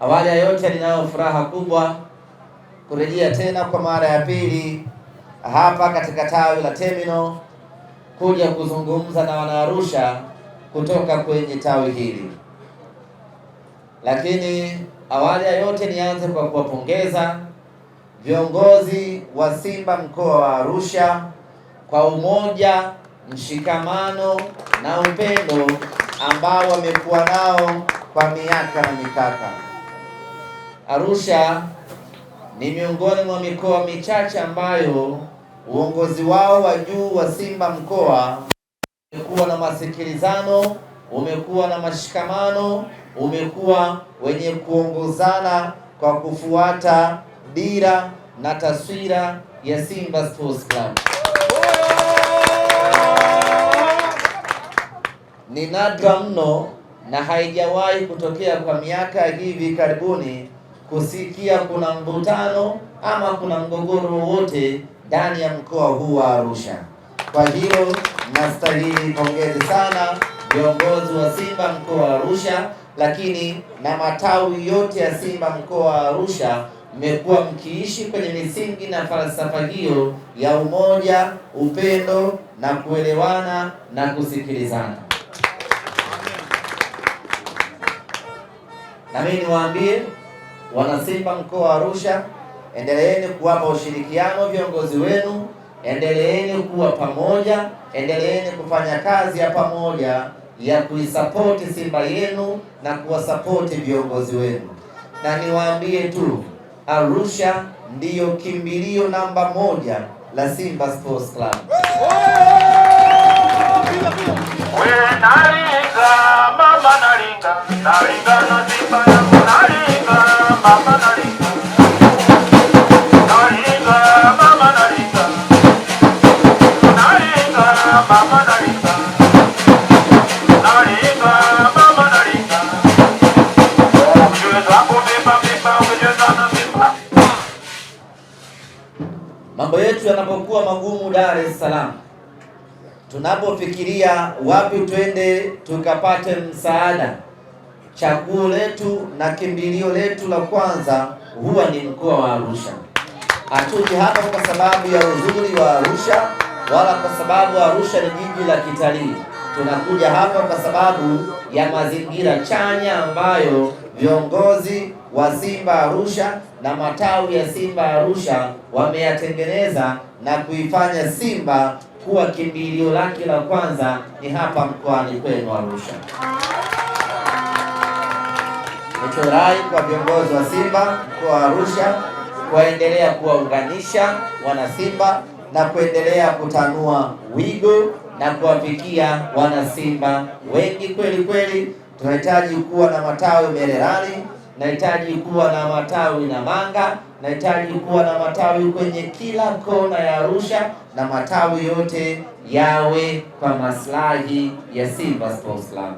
Awali ya yote, ninayo furaha kubwa kurejea tena kwa mara ya pili hapa katika tawi la Terminal kuja kuzungumza na Wanaarusha kutoka kwenye tawi hili. Lakini awali ya yote, nianze kwa kuwapongeza viongozi wa Simba mkoa wa Arusha kwa umoja, mshikamano na upendo ambao wamekuwa nao kwa miaka na mikaka. Arusha ni miongoni mwa mikoa michache ambayo uongozi wao wa juu wa Simba mkoa umekuwa na masikilizano, umekuwa na mashikamano, umekuwa wenye kuongozana kwa kufuata dira na taswira ya Simba Sports Club. Ni nadra mno na haijawahi kutokea kwa miaka hivi karibuni kusikia kuna mvutano ama kuna mgogoro wowote ndani ya mkoa huu wa Arusha. Kwa hiyo nastahili pongezi sana viongozi wa Simba mkoa wa Arusha, lakini na matawi yote ya Simba mkoa wa Arusha, mmekuwa mkiishi kwenye misingi na falsafa hiyo ya umoja, upendo na kuelewana na kusikilizana. Na mimi niwaambie wana Simba mkoa wa Arusha, endeleeni kuwapa ushirikiano viongozi wenu, endeleeni kuwa pamoja, endeleeni kufanya kazi ya pamoja ya kuisapoti Simba yenu na kuwasapoti viongozi wenu. Na niwaambie tu, Arusha ndiyo kimbilio namba 1 la Simba Sports Club. Mambo yetu yanapokuwa magumu Dar es Salaam, tunapofikiria wapi twende tukapate msaada, chaguo letu na kimbilio letu la kwanza huwa ni mkoa wa Arusha. Hatuji hapa kwa sababu ya uzuri wa Arusha wala kwa sababu Arusha ni jiji la kitalii. Tunakuja hapa kwa sababu ya mazingira chanya ambayo viongozi wa Simba Arusha na matawi ya Simba Arusha wameyatengeneza na kuifanya Simba kuwa kimbilio lake la kwanza ni hapa mkoani kwenu Arusha. Nitorai kwa viongozi wa Simba mkoa wa Arusha kuendelea kuwaunganisha wana Simba na kuendelea kutanua wigo na kuwafikia wana Simba wengi kweli kweli. Tunahitaji kuwa na matawi Mererani, nahitaji kuwa na matawi Namanga, nahitaji kuwa na matawi kwenye kila kona ya Arusha, na matawi yote yawe kwa maslahi ya Simba Sports Club.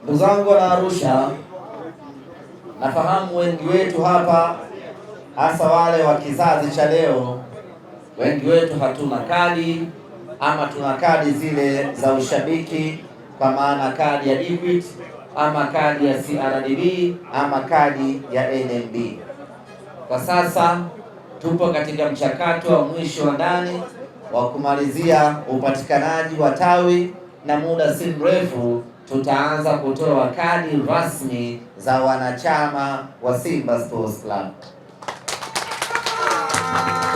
Ndugu zangu wana Arusha, nafahamu wengi wetu hapa, hasa wale wa kizazi cha leo, wengi wetu hatuna kadi ama tuna kadi zile za ushabiki, kwa maana kadi ya Equity ama kadi ya CRDB ama kadi ya NMB. Kwa sasa tupo katika mchakato wa mwisho wa ndani wa kumalizia upatikanaji wa tawi, na muda si mrefu tutaanza kutoa kadi rasmi za wanachama wa Simba Sports Club.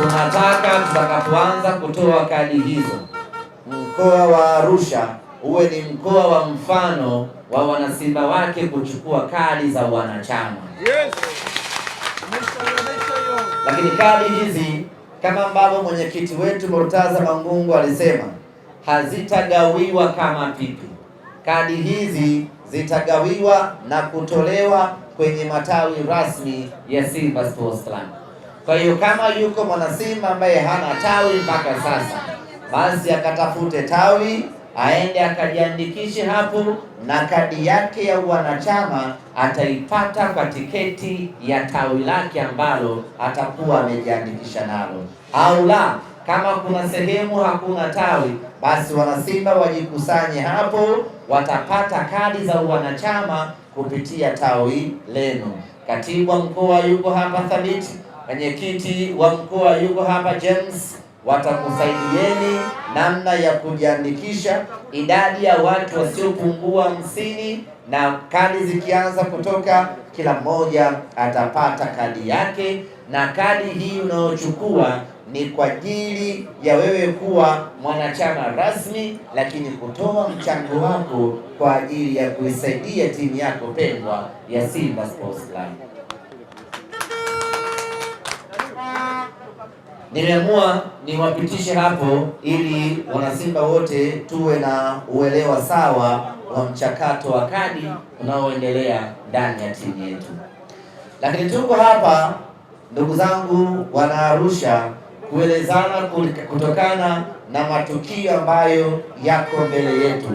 tunataka tutakapoanza kutoa kadi hizo, mkoa wa Arusha uwe ni mkoa wa mfano wa wanasimba wake kuchukua kadi za wanachama. Yes. Lakini kadi hizi kama ambavyo mwenyekiti wetu Murtaza Mangungu alisema, hazitagawiwa kama pipi. Kadi hizi zitagawiwa na kutolewa kwenye matawi rasmi ya Simba Sports Club. Kwa hiyo kama yuko mwanasimba ambaye hana tawi mpaka sasa, basi akatafute tawi, aende akajiandikishe hapo, na kadi yake ya wanachama ataipata kwa tiketi ya tawi lake ambalo atakuwa amejiandikisha nalo. Au la, kama kuna sehemu hakuna tawi, basi wanasimba wajikusanye hapo, watapata kadi za wanachama kupitia tawi lenu. Katibu wa mkoa yuko hapa Thabiti, mwenyekiti wa mkoa yuko hapa James, watakusaidieni namna ya kujiandikisha, idadi ya watu wasiopungua 50, na kadi zikianza kutoka, kila mmoja atapata kadi yake. Na kadi hii unayochukua ni kwa ajili ya wewe kuwa mwanachama rasmi, lakini kutoa mchango wako kwa ajili ya kuisaidia timu yako pendwa ya Simba Sports Club. Nimeamua niwapitishe hapo ili wanasimba wote tuwe na uelewa sawa wa mchakato wa kadi unaoendelea ndani ya timu yetu. Lakini tuko hapa ndugu zangu wana Arusha kuelezana kutokana na matukio ambayo yako mbele yetu,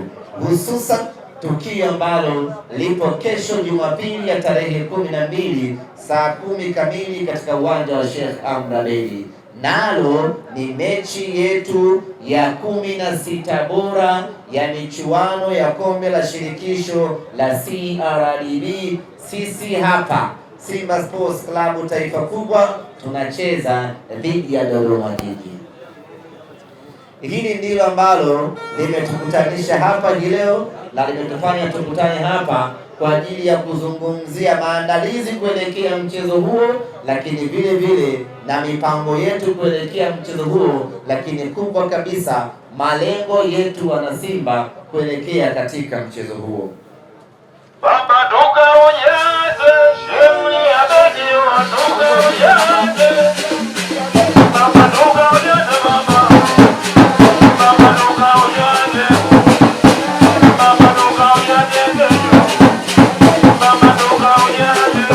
hususan tukio ambalo lipo kesho Jumapili ya tarehe 12 saa 10 kamili katika uwanja wa Sheikh Amri Abeid. Nalo ni mechi yetu ya 16 bora ya michuano ya kombe la shirikisho la CRDB. Sisi hapa Simba Sports Club taifa kubwa tunacheza dhidi ya Dodoma Jiji. Hili ndilo ambalo limetukutanisha hapa leo na limetufanya tukutane hapa kwa ajili ya kuzungumzia maandalizi kuelekea mchezo huo, lakini vile vile na mipango yetu kuelekea mchezo huo, lakini kubwa kabisa malengo yetu wana Simba kuelekea katika mchezo huo. Baba toka onyeze, shemli abadi wa toka onyeze. Baba toka onyeze mama. Baba toka onyeze. Baba toka onyeze. Baba toka onyeze.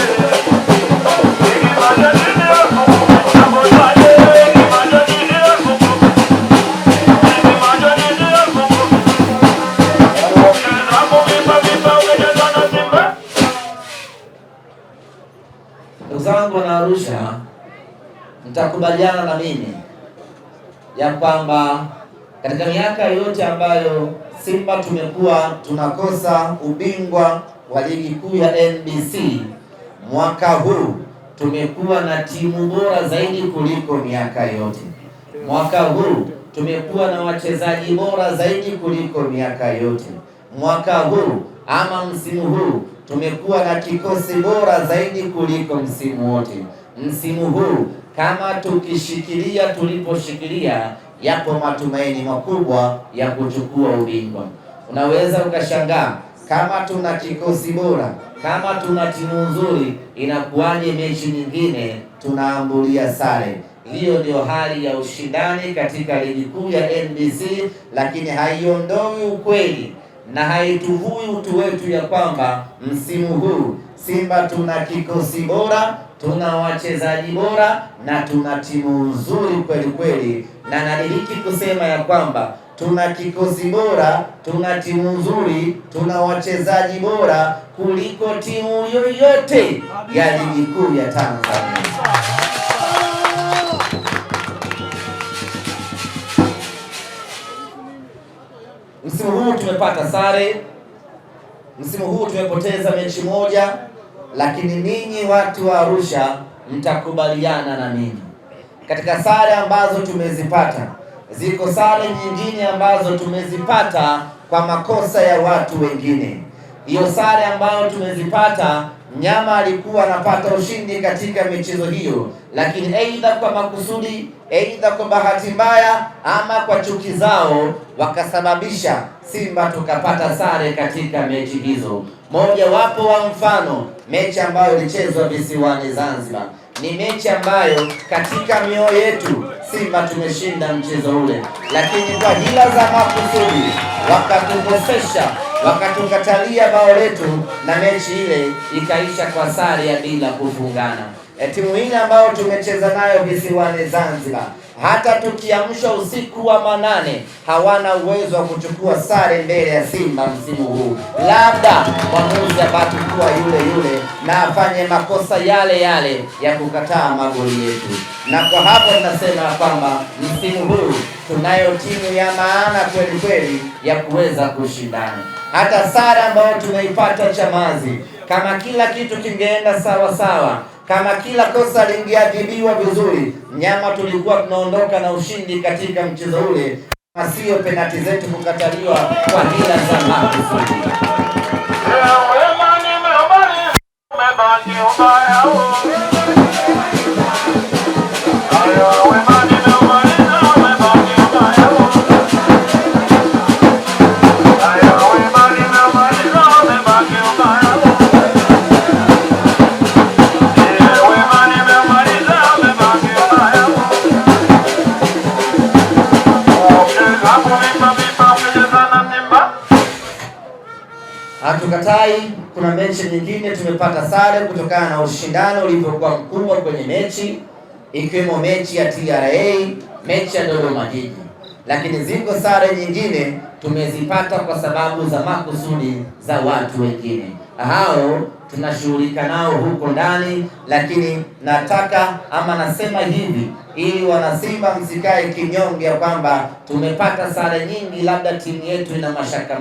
Ndugu zangu wana Arusha, mtakubaliana na mimi ya kwamba katika miaka yote ambayo Simba tumekuwa tunakosa ubingwa wa ligi kuu ya NBC, mwaka huu tumekuwa na timu bora zaidi kuliko miaka yote. Mwaka huu tumekuwa na wachezaji bora zaidi kuliko miaka yote. Mwaka huu ama msimu huu tumekuwa na kikosi bora zaidi kuliko msimu wote. Msimu huu kama tukishikilia tuliposhikilia, yapo matumaini makubwa ya kuchukua ubingwa. Unaweza ukashangaa kama tuna kikosi bora, kama tuna timu nzuri, inakuwaje mechi nyingine tunaambulia sare? Hiyo ndio hali ya ushindani katika ligi kuu ya NBC, lakini haiondoi ukweli na haituvui utu wetu ya kwamba msimu huu Simba tuna kikosi bora, tuna wachezaji bora na tuna timu nzuri kweli kweli, na nadiriki kusema ya kwamba tuna kikosi bora, tuna timu nzuri, tuna wachezaji bora kuliko timu yoyote ya ligi kuu ya Tanzania. Msimu huu tumepata sare, msimu huu tumepoteza mechi moja, lakini ninyi watu wa Arusha mtakubaliana na mimi. Katika sare ambazo tumezipata, ziko sare nyingine ambazo tumezipata kwa makosa ya watu wengine. Hiyo sare ambayo tumezipata mnyama alikuwa anapata ushindi katika michezo hiyo, lakini aidha kwa makusudi, aidha kwa bahati mbaya, ama kwa chuki zao, wakasababisha Simba tukapata sare katika mechi hizo. Moja wapo wa mfano, mechi ambayo ilichezwa visiwani Zanzibar, ni mechi ambayo katika mioyo yetu Simba tumeshinda mchezo ule, lakini kwa hila za makusudi wakatukosesha, wakatukatalia bao letu, na mechi ile ikaisha kwa sare ya bila kufungana. Timu ile ambayo tumecheza nayo visiwani Zanzibar, hata tukiamshwa usiku wa manane, hawana uwezo wa kuchukua sare mbele ya Simba msimu huu. Labda mwamuzi abaki kuwa yule yule na afanye makosa yale yale ya kukataa magoli yetu. Na kwa hapo tunasema kwamba msimu huu tunayo timu ya maana kweli kweli ya kuweza kushindana. Hata sare ambayo tumeipata Chamazi, kama kila kitu kingeenda sawa sawa, kama kila kosa lingeadhibiwa vizuri, mnyama tulikuwa tunaondoka na ushindi katika mchezo ule, kama sio penalti zetu kukataliwa kwa hila za makusudi. Hatukatai, kuna mechi nyingine tumepata sare kutokana na ushindano ulivyokuwa mkubwa kwenye mechi, ikiwemo mechi ya TRA, mechi ya Dodoma Jiji. Lakini ziko sare nyingine tumezipata kwa sababu za makusudi za watu wengine. Hao tunashughulika nao huko ndani, lakini nataka ama nasema hivi ili wanasimba msikae kinyonge ya kwamba tumepata sare nyingi, labda timu yetu ina mashaka.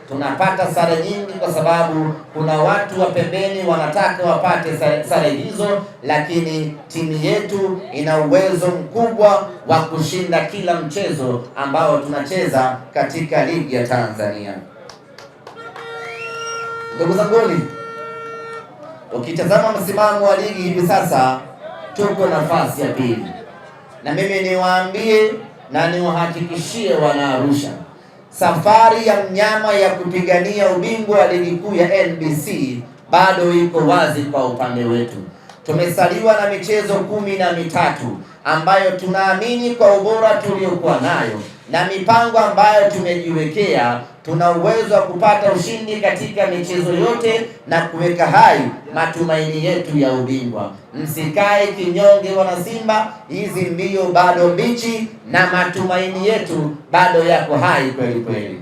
Tunapata sare nyingi kwa sababu kuna watu wa pembeni wanataka wapate sare hizo, lakini timu yetu ina uwezo mkubwa wa kushinda kila mchezo ambao tunacheza katika ligi ya Tanzania. Ndugu zanguni, ukitazama msimamo wa ligi hivi sasa, tuko nafasi ya pili, na mimi niwaambie na niwahakikishie wana Arusha, safari ya mnyama ya kupigania ubingwa wa ligi kuu ya NBC bado iko wazi kwa upande wetu. Tumesaliwa na michezo 13 ambayo tunaamini kwa ubora tuliokuwa nayo na mipango ambayo tumejiwekea, tuna uwezo wa kupata ushindi katika michezo yote na kuweka hai matumaini yetu ya ubingwa. Msikae kinyonge wana Simba, hizi mbio bado mbichi na matumaini yetu bado yako hai kweli kweli.